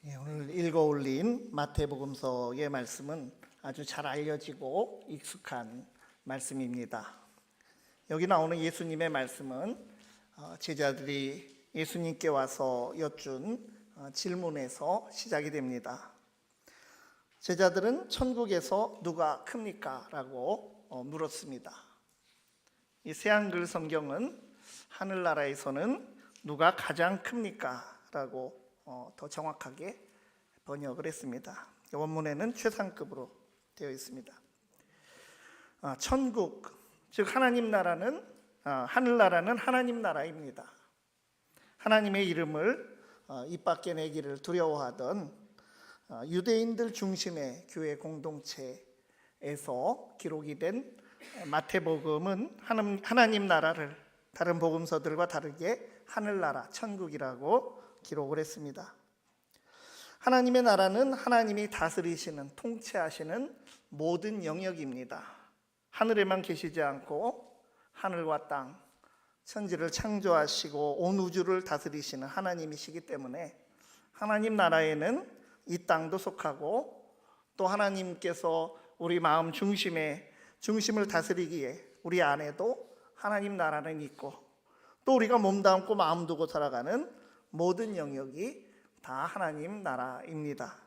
오늘 읽어 올린 마태복음서의 말씀은 아주 잘 알려지고 익숙한 말씀입니다. 여기 나오는 예수님의 말씀은 제자들이 예수님께 와서 여쭌 질문에서 시작이 됩니다. 제자들은 천국에서 누가 큽니까? 라고 물었습니다. 이 새한글 성경은 하늘나라에서는 누가 가장 큽니까? 라고 더 정확하게 번역을 했습니다. 원문에는 최상급으로 되어 있습니다. 천국, 즉 하나님 나라는 하늘나라는 하나님 나라입니다. 하나님의 이름을 입 밖에 내기를 두려워하던 유대인들 중심의 교회 공동체에서 기록이 된 마태복음은 하나님 나라를 다른 복음서들과 다르게 하늘나라, 천국이라고 기록을 했습니다. 하나님의 나라는 하나님이 다스리시는, 통치하시는 모든 영역입니다. 하늘에만 계시지 않고 하늘과 땅, 천지를 창조하시고 온 우주를 다스리시는 하나님이시기 때문에 하나님 나라에는 이 땅도 속하고, 또 하나님께서 우리 마음 중심을 다스리기에 우리 안에도 하나님 나라는 있고, 또 우리가 몸담고 마음 두고 살아가는 모든 영역이 다 하나님 나라입니다.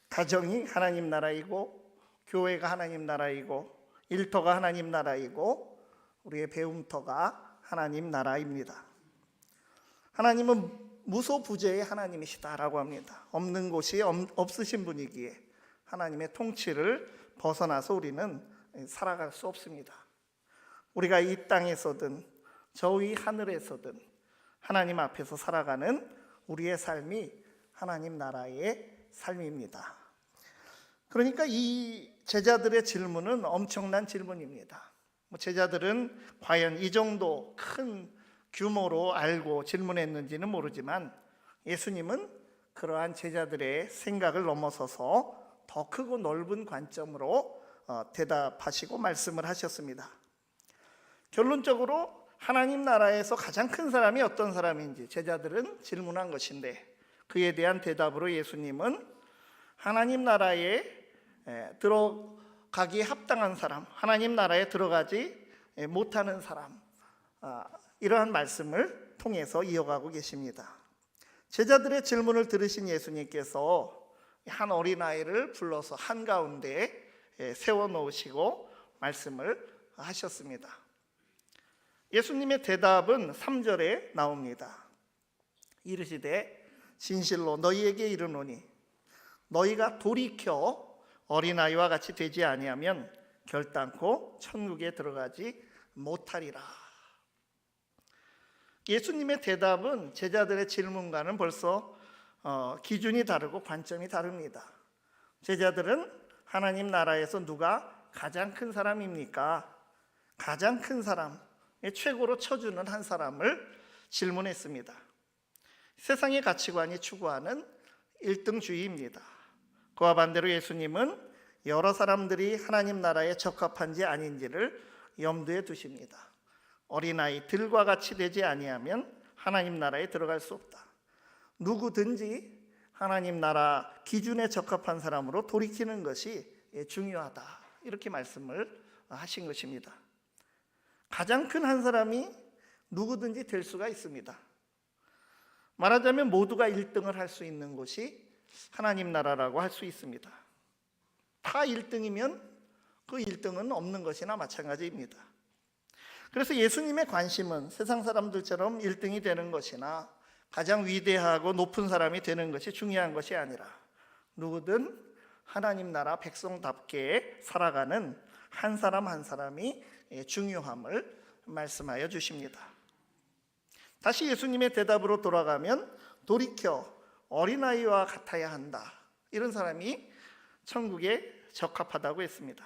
가정이 하나님 나라이고, 교회가 하나님 나라이고, 일터가 하나님 나라이고, 우리의 배움터가 하나님 나라입니다. 하나님은 무소부재의 하나님이시다라고 합니다. 없는 곳이 없으신 분이기에 하나님의 통치를 벗어나서 우리는 살아갈 수 없습니다. 우리가 이 땅에서든 저 위 하늘에서든 하나님 앞에서 살아가는 우리의 삶이 하나님 나라의 삶입니다. 그러니까 이 제자들의 질문은 엄청난 질문입니다. 제자들은 과연 이 정도 큰 규모로 알고 질문했는지는 모르지만, 예수님은 그러한 제자들의 생각을 넘어서서 더 크고 넓은 관점으로 대답하시고 말씀을 하셨습니다. 결론적으로 하나님 나라에서 가장 큰 사람이 어떤 사람인지 제자들은 질문한 것인데, 그에 대한 대답으로 예수님은 하나님 나라에 들어가기에 합당한 사람, 하나님 나라에 들어가지 못하는 사람, 이러한 말씀을 통해서 이어가고 계십니다. 제자들의 질문을 들으신 예수님께서 한 어린아이를 불러서 한가운데 세워놓으시고 말씀을 하셨습니다. 예수님의 대답은 3절에 나옵니다. 이르시되 진실로 너희에게 이르노니 너희가 돌이켜 어린아이와 같이 되지 아니하면 결단코 천국에 들어가지 못하리라. 예수님의 대답은 제자들의 질문과는 벌써 기준이 다르고 관점이 다릅니다. 제자들은 하나님 나라에서 누가 가장 큰 사람입니까? 가장 큰 사람, 최고로 쳐주는 한 사람을 질문했습니다. 세상의 가치관이 추구하는 1등주의입니다. 그와 반대로 예수님은 여러 사람들이 하나님 나라에 적합한지 아닌지를 염두에 두십니다. 어린아이들과 같이 되지 아니하면 하나님 나라에 들어갈 수 없다. 누구든지 하나님 나라 기준에 적합한 사람으로 돌이키는 것이 중요하다, 이렇게 말씀을 하신 것입니다. 가장 큰 한 사람이 누구든지 될 수가 있습니다. 말하자면 모두가 1등을 할 수 있는 곳이 하나님 나라라고 할 수 있습니다. 다 1등이면 그 1등은 없는 것이나 마찬가지입니다. 그래서 예수님의 관심은 세상 사람들처럼 1등이 되는 것이나 가장 위대하고 높은 사람이 되는 것이 중요한 것이 아니라, 누구든 하나님 나라 백성답게 살아가는 한 사람 한 사람이 중요함을 말씀하여 주십니다. 다시 예수님의 대답으로 돌아가면 돌이켜 어린아이와 같아야 한다, 이런 사람이 천국에 적합하다고 했습니다.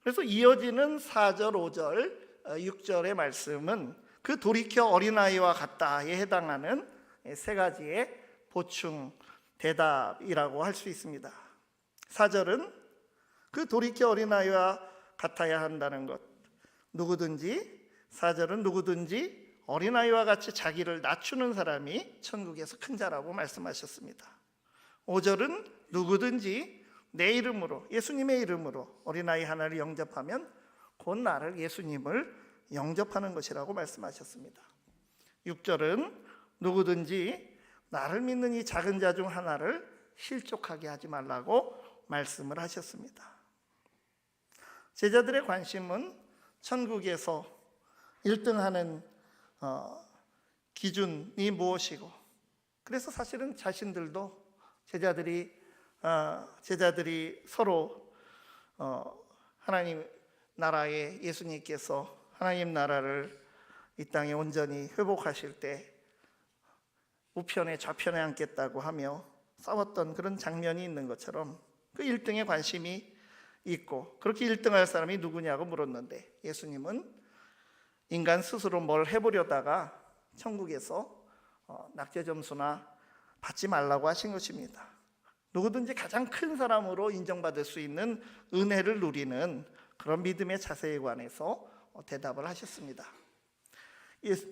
그래서 이어지는 4절, 5절, 6절의 말씀은 그 돌이켜 어린아이와 같다에 해당하는 세 가지의 보충 대답이라고 할 수 있습니다. 4절은 그 돌이켜 어린아이와 같아야 한다는 것, 4절은 누구든지 어린아이와 같이 자기를 낮추는 사람이 천국에서 큰 자라고 말씀하셨습니다. 5절은 누구든지 내 이름으로, 예수님의 이름으로 어린아이 하나를 영접하면 곧 나를, 예수님을 영접하는 것이라고 말씀하셨습니다. 6절은 누구든지 나를 믿는 이 작은 자 중 하나를 실족하게 하지 말라고 말씀을 하셨습니다. 제자들의 관심은 천국에서 1등하는 기준이 무엇이고, 그래서 사실은 자신들도 제자들이 서로 하나님 나라에, 예수님께서 하나님 나라를 이 땅에 온전히 회복하실 때 우편에 좌편에 앉겠다고 하며 싸웠던 그런 장면이 있는 것처럼 그 1등에 관심이 있고, 그렇게 1등할 사람이 누구냐고 물었는데 예수님은 인간 스스로 뭘 해보려다가 천국에서 낙제 점수나 받지 말라고 하신 것입니다. 누구든지 가장 큰 사람으로 인정받을 수 있는 은혜를 누리는 그런 믿음의 자세에 관해서 대답을 하셨습니다.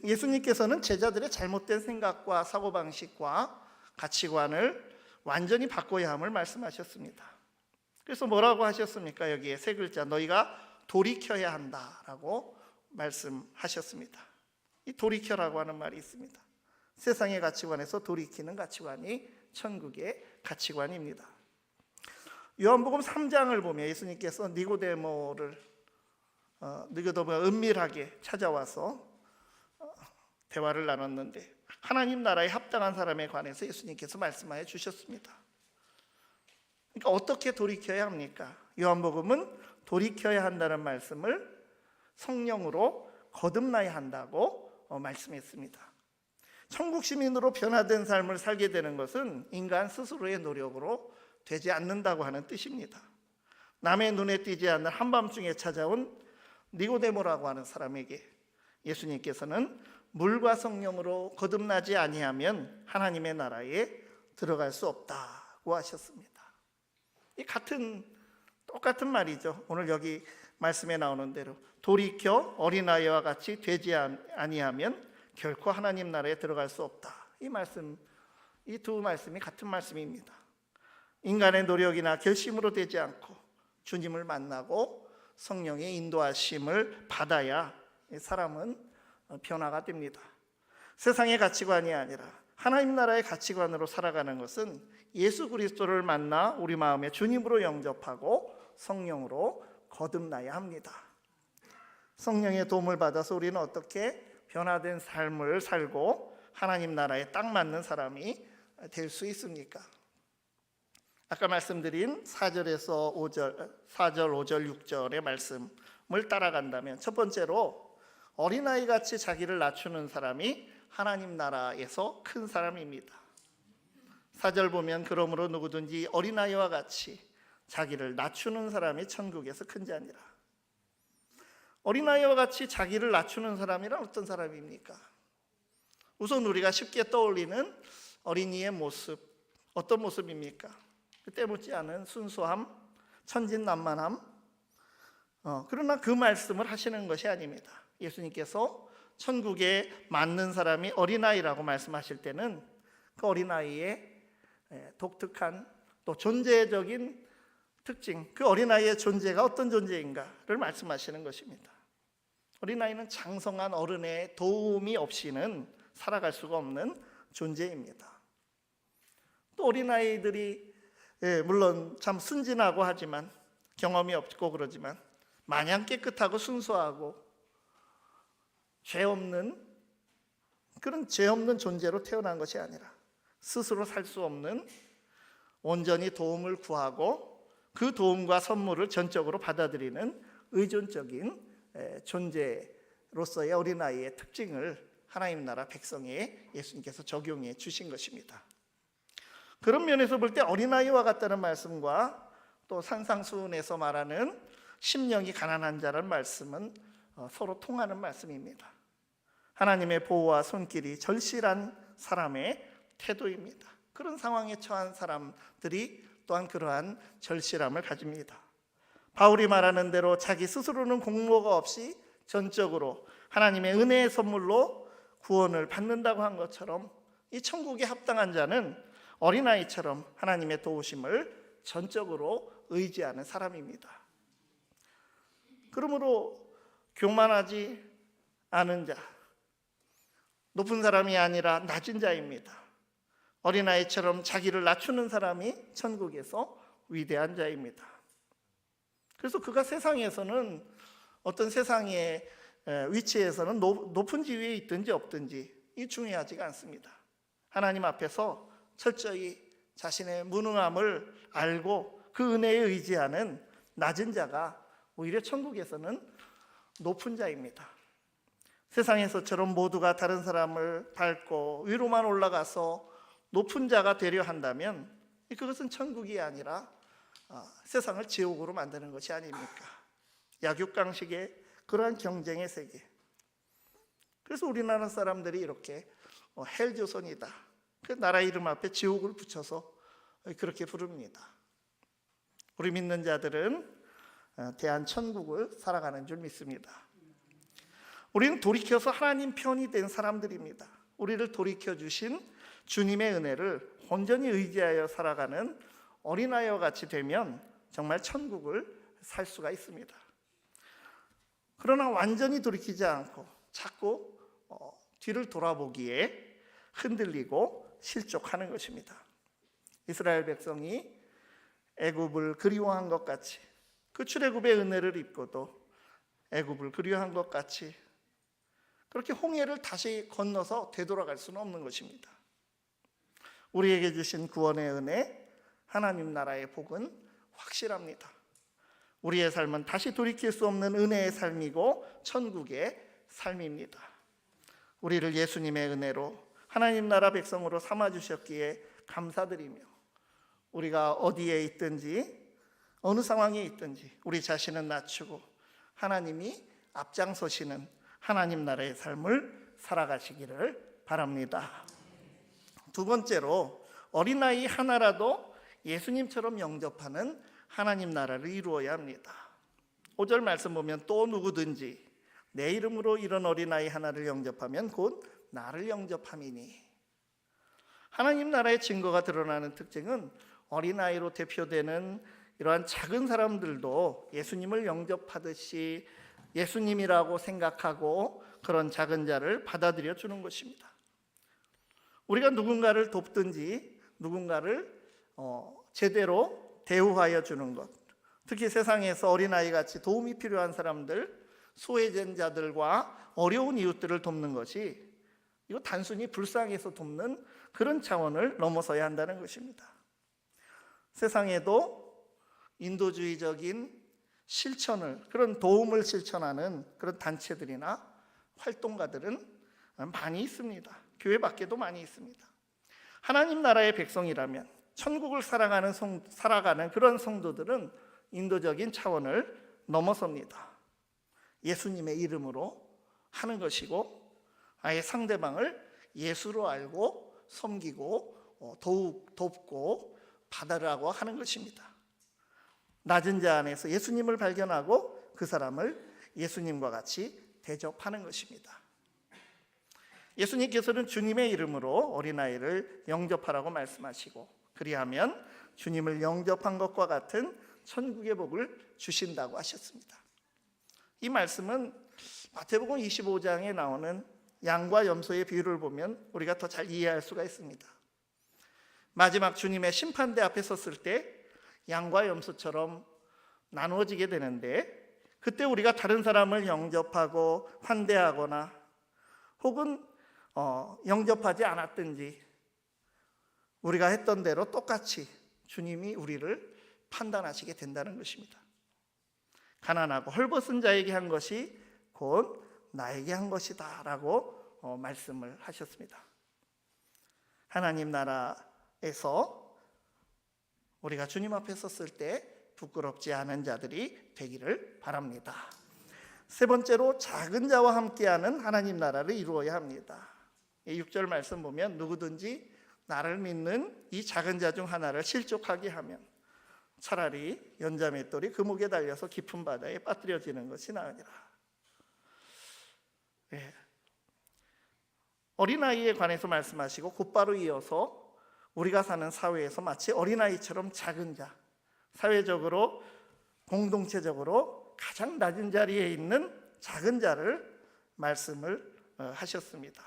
예수님께서는 제자들의 잘못된 생각과 사고방식과 가치관을 완전히 바꿔야 함을 말씀하셨습니다. 그래서 뭐라고 하셨습니까? 여기에 세 글자, 너희가 돌이켜야 한다라고 말씀하셨습니다. 이 돌이켜라고 하는 말이 있습니다. 세상의 가치관에서 돌이키는 가치관이 천국의 가치관입니다. 요한복음 3장을 보면 예수님께서 니고데모가 은밀하게 찾아와서 대화를 나눴는데 하나님 나라에 합당한 사람에 관해서 예수님께서 말씀하여 주셨습니다. 그러니까 어떻게 돌이켜야 합니까? 요한복음은 돌이켜야 한다는 말씀을 성령으로 거듭나야 한다고 말씀했습니다. 천국 시민으로 변화된 삶을 살게 되는 것은 인간 스스로의 노력으로 되지 않는다고 하는 뜻입니다. 남의 눈에 띄지 않는 한밤중에 찾아온 니고데모라고 하는 사람에게 예수님께서는 물과 성령으로 거듭나지 아니하면 하나님의 나라에 들어갈 수 없다고 하셨습니다. 이 똑같은 말이죠. 오늘 여기 말씀에 나오는 대로 돌이켜 어린아이와 같이 되지 아니하면 결코 하나님 나라에 들어갈 수 없다. 이 두 말씀이 같은 말씀입니다. 인간의 노력이나 결심으로 되지 않고 주님을 만나고 성령의 인도하심을 받아야 사람은 변화가 됩니다. 세상의 가치관이 아니라 하나님 나라의 가치관으로 살아가는 것은 예수 그리스도를 만나 우리 마음에 주님으로 영접하고 성령으로 거듭나야 합니다. 성령의 도움을 받아서 우리는 어떻게 변화된 삶을 살고 하나님 나라에 딱 맞는 사람이 될 수 있습니까? 아까 말씀드린 4절에서 5절, 6절의 말씀을 따라간다면 첫 번째로 어린아이같이 자기를 낮추는 사람이 하나님 나라에서 큰 사람입니다. 4절 보면 그러므로 누구든지 어린아이와 같이 자기를 낮추는 사람이 천국에서 큰 자니라. 어린아이와 같이 자기를 낮추는 사람이란 어떤 사람입니까? 우선 우리가 쉽게 떠올리는 어린이의 모습, 어떤 모습입니까? 그때 묻지 않은 순수함, 천진난만함. 그러나 그 말씀을 하시는 것이 아닙니다. 예수님께서 천국에 맞는 사람이 어린아이라고 말씀하실 때는 그 어린아이의 독특한 또 존재적인 특징, 그 어린아이의 존재가 어떤 존재인가를 말씀하시는 것입니다. 어린아이는 장성한 어른의 도움이 없이는 살아갈 수가 없는 존재입니다. 또 어린아이들이 물론 참 순진하고 하지만 경험이 없고 그러지만 마냥 깨끗하고 순수하고 죄 없는 존재로 태어난 것이 아니라 스스로 살 수 없는, 온전히 도움을 구하고 그 도움과 선물을 전적으로 받아들이는 의존적인 존재로서의 어린아이의 특징을 하나님 나라 백성에 예수님께서 적용해 주신 것입니다. 그런 면에서 볼 때 어린아이와 같다는 말씀과 또 산상수훈에서 말하는 심령이 가난한 자라는 말씀은 서로 통하는 말씀입니다. 하나님의 보호와 손길이 절실한 사람의 태도입니다. 그런 상황에 처한 사람들이 또한 그러한 절실함을 가집니다. 바울이 말하는 대로 자기 스스로는 공로가 없이 전적으로 하나님의 은혜의 선물로 구원을 받는다고 한 것처럼 이 천국에 합당한 자는 어린아이처럼 하나님의 도우심을 전적으로 의지하는 사람입니다. 그러므로 교만하지 않은 자, 높은 사람이 아니라 낮은 자입니다. 어린아이처럼 자기를 낮추는 사람이 천국에서 위대한 자입니다. 그래서 그가 세상에서는 어떤 세상의 위치에서는 높은 지위에 있든지 없든지 이 중요하지가 않습니다. 하나님 앞에서 철저히 자신의 무능함을 알고 그 은혜에 의지하는 낮은 자가 오히려 천국에서는 높은 자입니다. 세상에서처럼 모두가 다른 사람을 밟고 위로만 올라가서 높은 자가 되려 한다면 그것은 천국이 아니라 세상을 지옥으로 만드는 것이 아닙니까? 약육강식의 그러한 경쟁의 세계. 그래서 우리나라 사람들이 이렇게 헬조선이다, 그 나라 이름 앞에 지옥을 붙여서 그렇게 부릅니다. 우리 믿는 자들은 대한천국을 살아가는 줄 믿습니다. 우리는 돌이켜서 하나님 편이 된 사람들입니다. 우리를 돌이켜 주신 주님의 은혜를 온전히 의지하여 살아가는 어린아이와 같이 되면 정말 천국을 살 수가 있습니다. 그러나 완전히 돌이키지 않고 자꾸 뒤를 돌아보기에 흔들리고 실족하는 것입니다. 이스라엘 백성이 애굽을 그리워한 것 같이, 그 출애굽의 은혜를 입고도 애굽을 그리워한 것 같이 그렇게 홍해를 다시 건너서 되돌아갈 수는 없는 것입니다. 우리에게 주신 구원의 은혜, 하나님 나라의 복은 확실합니다. 우리의 삶은 다시 돌이킬 수 없는 은혜의 삶이고 천국의 삶입니다. 우리를 예수님의 은혜로 하나님 나라 백성으로 삼아주셨기에 감사드리며, 우리가 어디에 있든지 어느 상황에 있든지 우리 자신은 낮추고 하나님이 앞장서시는 하나님 나라의 삶을 살아가시기를 바랍니다. 두 번째로, 어린아이 하나라도 예수님처럼 영접하는 하나님 나라를 이루어야 합니다. 5절 말씀 보면 또 누구든지 내 이름으로 이런 어린아이 하나를 영접하면 곧 나를 영접함이니. 하나님 나라의 증거가 드러나는 특징은 어린아이로 대표되는 이러한 작은 사람들도 예수님을 영접하듯이 예수님이라고 생각하고 그런 작은 자를 받아들여 주는 것입니다. 우리가 누군가를 돕든지 누군가를 제대로 대우하여 주는 것, 특히 세상에서 어린아이같이 도움이 필요한 사람들, 소외된 자들과 어려운 이웃들을 돕는 것이 이거 단순히 불쌍해서 돕는 그런 차원을 넘어서야 한다는 것입니다. 세상에도 인도주의적인 실천을, 그런 도움을 실천하는 그런 단체들이나 활동가들은 많이 있습니다. 교회 밖에도 많이 있습니다. 하나님 나라의 백성이라면, 천국을 살아가는 그런 성도들은 인도적인 차원을 넘어섭니다. 예수님의 이름으로 하는 것이고, 아예 상대방을 예수로 알고 섬기고 더욱 돕고 받아라고 하는 것입니다. 낮은 자 안에서 예수님을 발견하고 그 사람을 예수님과 같이 대접하는 것입니다. 예수님께서는 주님의 이름으로 어린아이를 영접하라고 말씀하시고, 그리하면 주님을 영접한 것과 같은 천국의 복을 주신다고 하셨습니다. 이 말씀은 마태복음 25장에 나오는 양과 염소의 비유를 보면 우리가 더 잘 이해할 수가 있습니다. 마지막 주님의 심판대 앞에 섰을 때 양과 염소처럼 나누어지게 되는데, 그때 우리가 다른 사람을 영접하고 환대하거나 혹은 영접하지 않았든지 우리가 했던 대로 똑같이 주님이 우리를 판단하시게 된다는 것입니다. 가난하고 헐벗은 자에게 한 것이 곧 나에게 한 것이다 라고 말씀을 하셨습니다. 하나님 나라에서 우리가 주님 앞에 섰을 때 부끄럽지 않은 자들이 되기를 바랍니다. 세 번째로, 작은 자와 함께하는 하나님 나라를 이루어야 합니다. 6절 말씀 보면 누구든지 나를 믿는 이 작은 자 중 하나를 실족하게 하면 차라리 연자맷돌이 그 목에 달려서 깊은 바다에 빠뜨려지는 것이 나으니라. 어린아이에 관해서 말씀하시고 곧바로 이어서 우리가 사는 사회에서 마치 어린아이처럼 작은 자, 사회적으로 공동체적으로 가장 낮은 자리에 있는 작은 자를 말씀을 하셨습니다.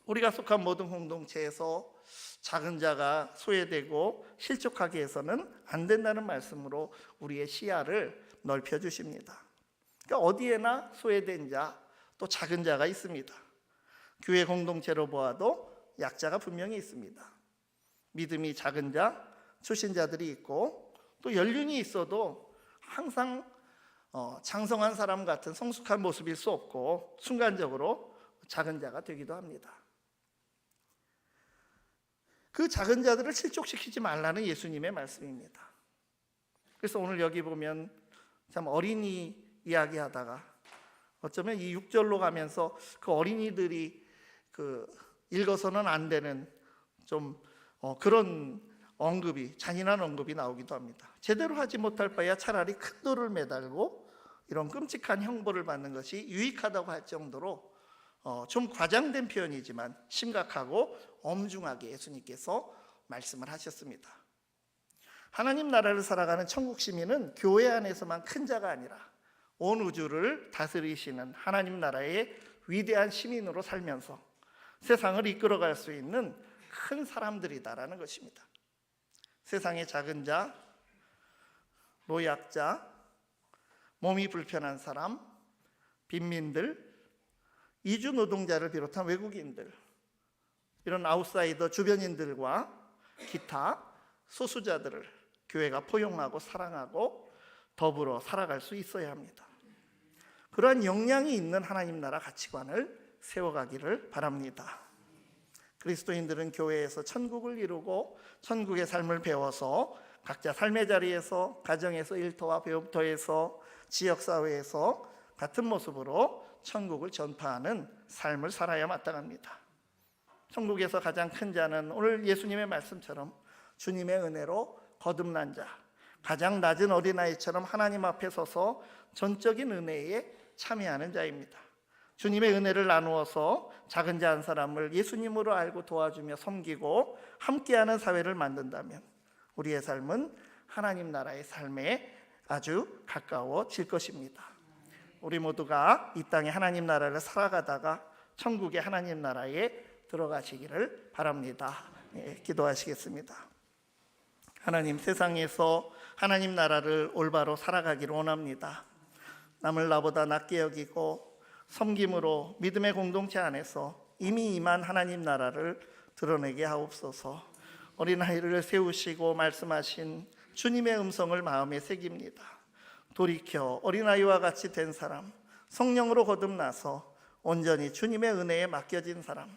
우리가 속한 모든 공동체에서 작은 자가 소외되고 실족하게 해서는 안 된다는 말씀으로 우리의 시야를 넓혀주십니다. 그러니까 어디에나 소외된 자, 또 작은 자가 있습니다. 교회 공동체로 보아도 약자가 분명히 있습니다. 믿음이 작은 자, 초신자들이 있고 또 연륜이 있어도 항상 장성한 사람 같은 성숙한 모습일 수 없고 순간적으로 작은 자가 되기도 합니다. 그 작은 자들을 실족시키지 말라는 예수님의 말씀입니다. 그래서 오늘 여기 보면 참 어린이 이야기하다가 어쩌면 이 6절로 가면서 그 어린이들이 읽어서는 안 되는 좀 그런 언급이, 잔인한 언급이 나오기도 합니다. 제대로 하지 못할 바에야 차라리 큰 돌을 매달고 이런 끔찍한 형벌을 받는 것이 유익하다고 할 정도로 좀 과장된 표현이지만 심각하고 엄중하게 예수님께서 말씀을 하셨습니다. 하나님 나라를 살아가는 천국 시민은 교회 안에서만 큰 자가 아니라 온 우주를 다스리시는 하나님 나라의 위대한 시민으로 살면서 세상을 이끌어갈 수 있는 큰 사람들이다라는 것입니다. 세상의 작은 자, 노약자, 몸이 불편한 사람, 빈민들, 이주 노동자를 비롯한 외국인들, 이런 아웃사이더 주변인들과 기타 소수자들을 교회가 포용하고 사랑하고 더불어 살아갈 수 있어야 합니다. 그러한 역량이 있는 하나님 나라 가치관을 세워가기를 바랍니다. 그리스도인들은 교회에서 천국을 이루고 천국의 삶을 배워서 각자 삶의 자리에서, 가정에서, 일터와 배움터에서, 지역사회에서 같은 모습으로 천국을 전파하는 삶을 살아야 마땅합니다. 천국에서 가장 큰 자는 오늘 예수님의 말씀처럼 주님의 은혜로 거듭난 자, 가장 낮은 어린아이처럼 하나님 앞에 서서 전적인 은혜에 참여하는 자입니다. 주님의 은혜를 나누어서 작은 자 한 사람을 예수님으로 알고 도와주며 섬기고 함께하는 사회를 만든다면 우리의 삶은 하나님 나라의 삶에 아주 가까워질 것입니다. 우리 모두가 이 땅에 하나님 나라를 살아가다가 천국의 하나님 나라에 들어가시기를 바랍니다. 기도하시겠습니다. 하나님, 세상에서 하나님 나라를 올바로 살아가기를 원합니다. 남을 나보다 낮게 여기고 섬김으로 믿음의 공동체 안에서 이미 임한 하나님 나라를 드러내게 하옵소서. 어린아이를 세우시고 말씀하신 주님의 음성을 마음에 새깁니다. 돌이켜 어린아이와 같이 된 사람, 성령으로 거듭나서 온전히 주님의 은혜에 맡겨진 사람,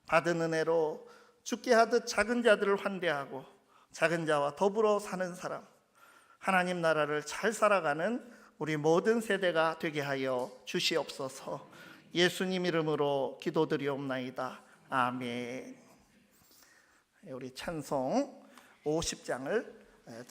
받은 은혜로 죽게 하듯 작은 자들을 환대하고 작은 자와 더불어 사는 사람, 하나님 나라를 잘 살아가는 우리 모든 세대가 되게 하여 주시옵소서. 예수님 이름으로 기도드리옵나이다. 아멘. 우리 찬송 50장을